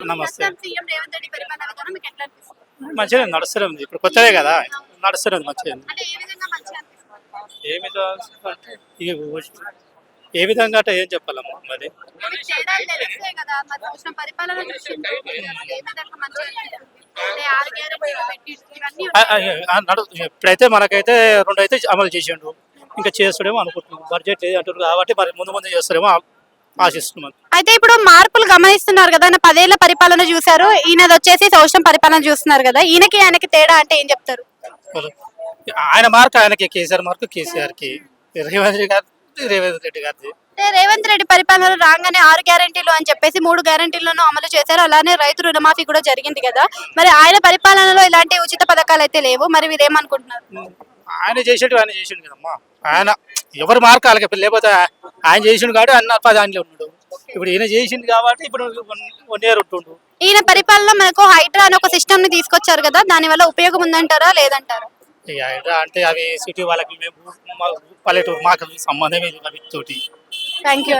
నమస్తే. ప్రస్తుతం సీఎం రేవంత్ రెడ్డి పరిపాలన విధానం మీకు ఎట్లా అనిపిస్తుంది? మంచిగా నడుస్తూనే ఉంది. ఇప్పుడు కొత్తదే కదా, నడుస్తూనే ఉంది మంచిగా. అంటే ఏ విధంగా మంచిగా అనిపిస్తుంది? ఏ విధంగా అంటే ఇక ఏ విధంగా అంటే ఏం చెప్పాలమ్మా మరి. మీకు తేడాలు తెలుస్తాయి కదా, మరి కొంచెం పరిపాలన చూసిండ్రు మీరు, అసలు ఏ విధంగా మంచిగా అనిపిస్తుంది? అంటే 6 గ్యారెంటీలు పెట్టిండ్రు, ఇవన్నీ ఇప్పుడైతే మనకైతే 2 అయితే అమలు చేసిండు, ఇంకా చేస్తాడేమో అనుకుంటున్నాం. బడ్జెట్ లేదు అంటారు కాబట్టి మరి ముందు ముందు చేస్తారేమో ఆశిస్తున్నాం. అయితే ఇప్పుడు మార్పులు గమనిస్తున్నారు కదా, ఆయన 10 ఏళ్ల పరిపాలన చూసారు, ఈయనది వచ్చేసి సంవత్సరం పరిపాలన చూస్తున్నారు కదా, ఆయనకి తేడా అంటే ఏం చెప్తారు? ఆయన మార్క్ ఆయనకి, కేసీఆర్ మార్క్ కేసీఆర్కి, రేవంత్ రెడ్డి గారిది. అంటే రేవంత్ రెడ్డి పరిపాలన రాగానే 6 గ్యారెంటీలు అని చెప్పేసి 3 గ్యారెంటీలను అమలు చేశారు, అలానే రైతు రుణమాఫీ కూడా జరిగింది కదా, మరి ఆయన పరిపాలనలో ఇలాంటి ఉచిత పథకాలు అయితే లేవు, మరి మీరు ఏమనుకుంటున్నారు? ఆయన చేసిండు కదమ్మా. ఆయన ఎవరు మార్క్ వాళ్ళకి, లేకపోతే ఆయన చేసిండు కాబట్టి అన్న 10 దాంట్లో ఉన్నాడు. ఇప్పుడు ఈయన చేసిండు కాబట్టి ఇప్పుడు 1 ఇయర్ ఉంటుండు. ఈయన పరిపాలన మనకు హైడ్రా అనే ఒక సిస్టమ్ ని తీసుకొచ్చారు కదా, దాని వల్ల ఉపయోగం ఉందంటారా లేదంటారా? ఇక అంటే అవి సిటీ వాళ్ళకి, మేము పల్లెటూరు మాకు సంబంధమే లేదు వీటితోటి. Thank you.